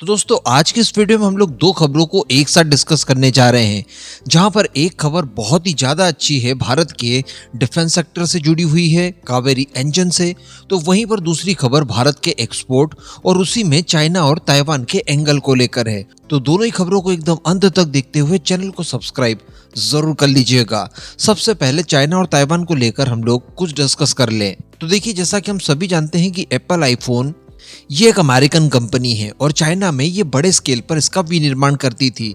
तो दोस्तों आज की इस वीडियो में हम लोग दो खबरों को एक साथ डिस्कस करने जा रहे हैं। जहां पर एक खबर बहुत ही ज्यादा अच्छी है, भारत के डिफेंस सेक्टर से जुड़ी हुई है, कावेरी इंजन से। तो वहीं पर दूसरी खबर भारत के एक्सपोर्ट और उसी में चाइना और ताइवान के एंगल को लेकर है। तो दोनों ही खबरों को एकदम अंत तक देखते हुए चैनल को सब्सक्राइब जरूर कर लीजिएगा। सबसे पहले चाइना और ताइवान को लेकर हम लोग कुछ डिस्कस कर लें। तो देखिए, जैसा कि हम सभी जानते हैं कि एप्पल आईफोन ये एक अमेरिकन कंपनी है और चाइना में ये बड़े स्केल पर इसका विनिर्माण करती थी।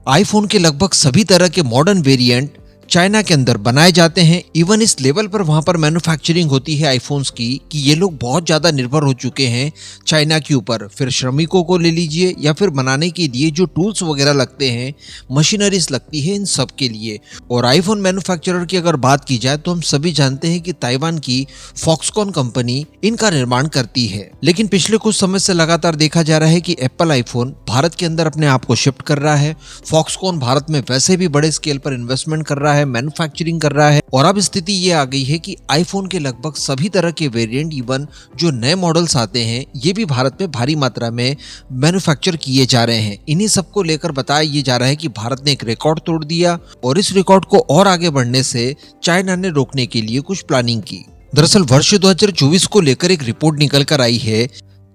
आईफोन के लगभग सभी तरह के मॉडर्न वेरिएंट चाइना के अंदर बनाए जाते हैं। इवन इस लेवल पर वहां पर मैन्युफैक्चरिंग होती है आईफोन्स की कि ये लोग बहुत ज्यादा निर्भर हो चुके हैं चाइना के ऊपर। फिर श्रमिकों को ले लीजिए या फिर बनाने के लिए जो टूल्स वगैरह लगते हैं, मशीनरीज लगती है, इन सब के लिए। और आईफोन मैन्युफैक्चरर की अगर बात की जाए तो हम सभी जानते हैं कि ताइवान की फॉक्सकॉन कंपनी इनका निर्माण करती है। लेकिन पिछले कुछ समय से लगातार देखा जा रहा है कि एप्पल आईफोन भारत के अंदर अपने आप को शिफ्ट कर रहा है। फॉक्सकॉन भारत में वैसे भी बड़े स्केल पर इन्वेस्टमेंट कर रहा है, मैन्युफैक्चरिंग कर रहा है। और अब स्थिति ये आ गई है कि आईफोन के लगभग सभी तरह के वेरिएंट, इवन जो नए मॉडल्स आते हैं, ये भी भारत में भारी मात्रा में मैन्युफैक्चर किए जा रहे हैं। इन्हीं सबको लेकर बताया ये जा रहा है कि भारत ने एक रिकॉर्ड तोड़ दिया और इस रिकॉर्ड को और आगे बढ़ने से चाइना ने रोकने के लिए कुछ प्लानिंग की। दरअसल वर्ष 2024 को लेकर एक रिपोर्ट निकल कर आई है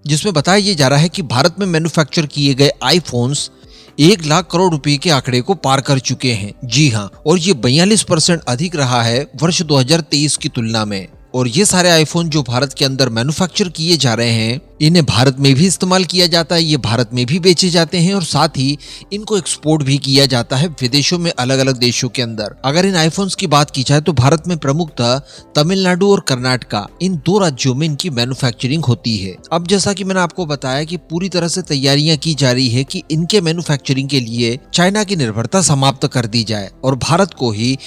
जिसमें बताया ये जा रहा है कि भारत में मैन्युफैक्चर किए गए आईफोन्स 1 लाख करोड़ रुपए के आंकड़े को पार कर चुके हैं। जी हाँ, और ये 42% अधिक रहा है वर्ष 2023 की तुलना में। और ये सारे आईफोन जो भारत के अंदर मैन्युफैक्चर किए जा रहे हैं, इन्हें भारत में भी इस्तेमाल किया जाता है, ये भारत में भी बेचे जाते हैं और साथ ही इनको एक्सपोर्ट भी किया जाता है विदेशों में, अलग अलग देशों के अंदर। अगर इन आईफोन्स की बात की जाए तो भारत में प्रमुखतः तमिलनाडु और कर्नाटका, इन दो राज्यों में इनकी मैन्युफैक्चरिंग होती है। अब जैसा कि मैंने आपको बताया कि पूरी तरह से तैयारियां की जा रही है कि इनके मैन्युफैक्चरिंग के लिए चाइना की निर्भरता समाप्त कर दी जाए और भारत को ही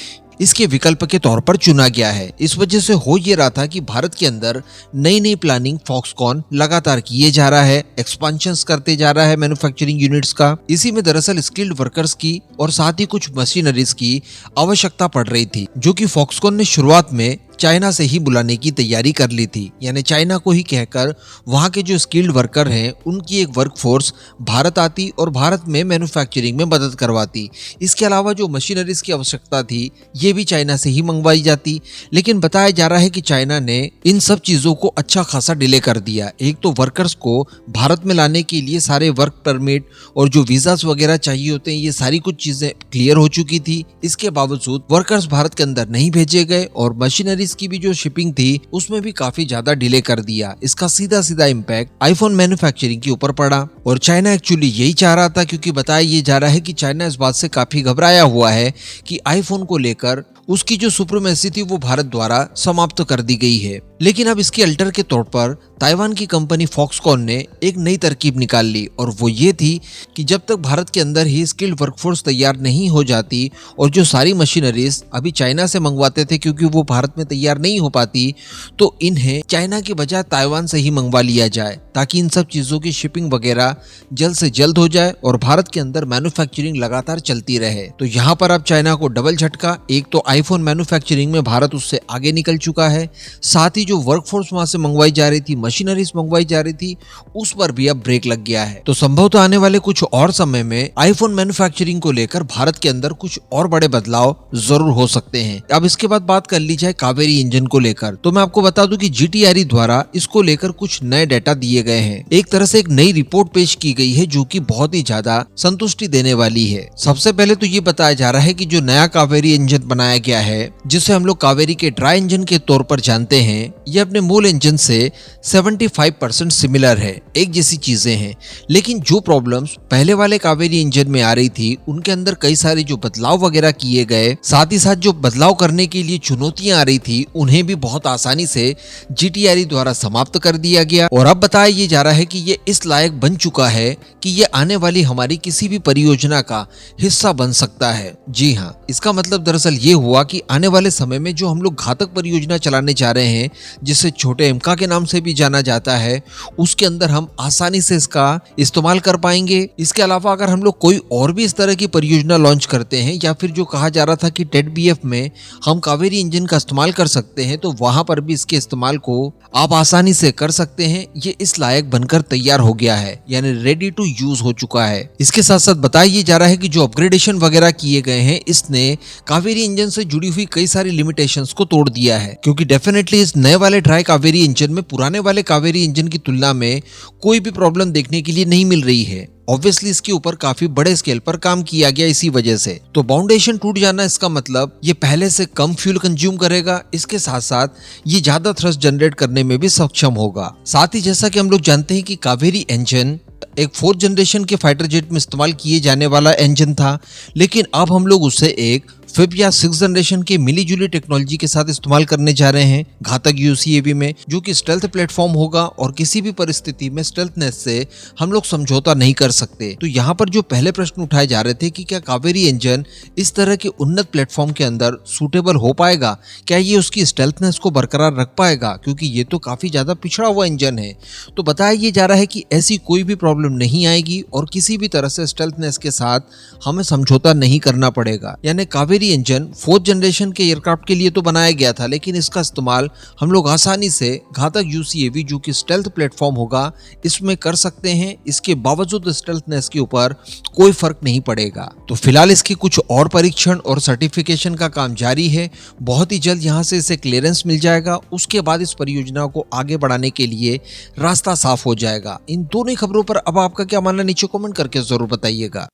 इसके विकल्प के तौर पर चुना गया है। इस वजह से हो ये रहा था कि भारत के अंदर नई नई प्लानिंग फॉक्सकॉन लगातार किए जा रहा है, एक्सपेंशंस करते जा रहा है मैन्युफैक्चरिंग यूनिट्स का। इसी में दरअसल स्किल्ड वर्कर्स की और साथ ही कुछ मशीनरीज की आवश्यकता पड़ रही थी, जो कि फॉक्सकॉन ने शुरुआत में चाइना से ही बुलाने की तैयारी कर ली थी। यानी चाइना को ही कहकर वहां के जो स्किल्ड वर्कर हैं उनकी एक वर्कफोर्स भारत आती और भारत में मैन्युफैक्चरिंग में मदद करवाती। इसके अलावा जो मशीनरीज की आवश्यकता थी ये भी चाइना से ही मंगवाई जाती। लेकिन बताया जा रहा है कि चाइना ने इन सब चीजों को अच्छा खासा डिले कर दिया। एक तो वर्कर्स को भारत में लाने के लिए सारे वर्क परमिट और जो वीजास वगैरह चाहिए होते हैं, ये सारी कुछ चीजें क्लियर हो चुकी थी। इसके बावजूद वर्कर्स भारत के अंदर नहीं भेजे गए और मशीनरी की भी जो शिपिंग थी उसमें भी काफी ज्यादा डिले कर दिया। इसका सीधा सीधा इम्पैक्ट आईफोन मैन्युफैक्चरिंग के ऊपर पड़ा और चाइना एक्चुअली यही चाह रहा था, क्योंकि बताया ये जा रहा है कि चाइना इस बात से काफी घबराया हुआ है कि आईफोन को लेकर उसकी जो सुप्रीमेसी थी वो भारत द्वारा समाप्त कर दी गई है। लेकिन अब इसके अल्टर के तौर पर ताइवान की कंपनी फॉक्सकॉन ने एक नई तरकीब निकाल ली और वो ये थी कि जब तक भारत के अंदर ही स्किल्ड वर्कफोर्स तैयार नहीं हो जाती और जो सारी मशीनरीज अभी चाइना से मंगवाते थे क्योंकि वो भारत में तैयार नहीं हो पाती, तो इन्हें चाइना की बजाय ताइवान से ही मंगवा लिया जाए ताकि इन सब चीजों की शिपिंग वगैरह जल्द से जल्द हो जाए और भारत के अंदर मैन्युफैक्चरिंग लगातार चलती रहे। तो यहाँ पर अब चाइना को डबल झटका। एक तो आईफोन मैन्युफैक्चरिंग में भारत उससे आगे निकल चुका है, साथ ही जो वर्कफोर्स वहां से मंगवाई जा रही थी, मशीनरीज मंगवाई जा रही थी, उस पर भी अब ब्रेक लग गया है। तो संभवतः आने वाले कुछ और समय में आईफोन मैन्युफैक्चरिंग को लेकर भारत के अंदर कुछ और बड़े बदलाव जरूर हो सकते हैं। अब इसके बाद बात कर ली जाए कावेरी इंजन को लेकर, तो मैं आपको बता दूं कि जीटीआरई द्वारा इसको लेकर कुछ नए डाटा दिए गए हैं। एक तरह से एक नई रिपोर्ट पेश की गई है जो कि बहुत ही ज्यादा संतुष्टि देने वाली है। सबसे पहले तो ये बताया जा रहा है कि जो नया कावेरी इंजन बनाया गया है, जिसे हम लोग कावेरी के ड्राई इंजन के तौर पर जानते हैं, ये अपने मूल इंजन से 75% सिमिलर है, एक जैसी चीजें हैं। लेकिन जो प्रॉब्लम्स पहले वाले कावेरी इंजन में आ रही थी उनके अंदर कई सारे जो बदलाव वगैरह किए गए, साथ ही साथ जो बदलाव करने के लिए चुनौतियां आ रही थी उन्हें भी बहुत आसानी से जीटीआरई द्वारा समाप्त कर दिया गया। और अब बताया ये जा रहा है कि ये इस लायक बन चुका है कि ये आने वाली हमारी किसी भी परियोजना का हिस्सा बन सकता है। जी हाँ, इसका मतलब दरअसल ये हुआ कि आने वाले समय में जो हम लोग घातक परियोजना चलाने जा रहे हैं, जिसे छोटे एमका के नाम से भी जाना जाता है, उसके अंदर हम आसानी से इसका इस्तेमाल कर पाएंगे। इसके अलावा अगर हम लोग कोई और भी इस तरह की परियोजना लॉन्च करते हैं या फिर जो कहा जा रहा था कि टेट बीएफ में हम कावेरी इंजन का इस्तेमाल कर सकते हैं, तो वहां पर भी इसके इस्तेमाल को आप आसानी से कर सकते हैं। ये इस लायक बनकर तैयार हो गया है, यानी रेडी टू यूज हो चुका है। इसके साथ साथ बताया जा रहा है कि जो अपग्रेडेशन वगैरह किए गए हैं, इसने कावेरी इंजन से जुड़ी हुई कई सारी लिमिटेशंस को तोड़ दिया है, क्योंकि डेफिनेटली इस नए वाले ट्राई कावेरी इंजन में पुराने वाले कावेरी इंजन की तुलना में कोई भी प्रॉब्लम देखने के लिए नहीं मिल रही है। ऑब्वियसली इसके ऊपर काफी बड़े स्केल पर काम किया गया इसी वजह से। तो बाउंडेशन टूट जाना इसका मतलब ये पहले से कम फ्यूल कंज्यूम करेगा, इसके साथ साथ ये ज्यादा थ्रस्ट जनरेट करने में भी सक्षम होगा। साथ ही जैसा कि हम लोग जानते हैं कि कावेरी इंजन एक 4th जनरेशन के फाइटर जेट में इस्तेमाल किए जाने वाला इंजन था, लेकिन अब हम लोग उसे एक 5th या 6th जनरेशन के मिली जुली टेक्नोलॉजी के साथ इस्तेमाल करने जा रहे हैं घातक यूसीएवी में, जो कि स्टेल्थ प्लेटफॉर्म होगा और किसी भी परिस्थिति में स्टेल्थनेस से हम लोग समझौता नहीं कर सकते। तो यहाँ पर जो पहले प्रश्न उठाए जा रहे थे कि क्या कावेरी इंजन इस तरह के उन्नत प्लेटफॉर्म के अंदर सूटेबल हो पाएगा, क्या ये उसकी स्टेल्थनेस को बरकरार रख पाएगा, क्योंकि ये तो काफी ज्यादा पिछड़ा हुआ इंजन है। तो बताया ये जा रहा है कि ऐसी कोई भी प्रॉब्लम नहीं आएगी और किसी भी तरह से स्टेल्थनेस के साथ हमें समझौता नहीं करना पड़ेगा। यानी कावेरी इंजन 4th जनरेशन के एयरक्राफ्ट के लिए तो बनाया गया था, लेकिन इसका इस्तेमाल हम लोग आसानी से घातक यूसीएवी जो कि स्टेल्थ प्लेटफॉर्म होगा इसमें कर सकते हैं। इसके बावजूद स्टेल्थनेस के ऊपर कोई फर्क नहीं पड़ेगा। तो फिलहाल इसकी कुछ और परीक्षण और सर्टिफिकेशन का काम जारी है। बहुत ही जल्द यहाँ से इसे क्लियरेंस मिल जाएगा, उसके बाद इस परियोजना को आगे बढ़ाने के लिए रास्ता साफ हो जाएगा। इन दोनों खबरों पर अब आपका क्या मानना नीचे कमेंट करके जरूर बताइएगा।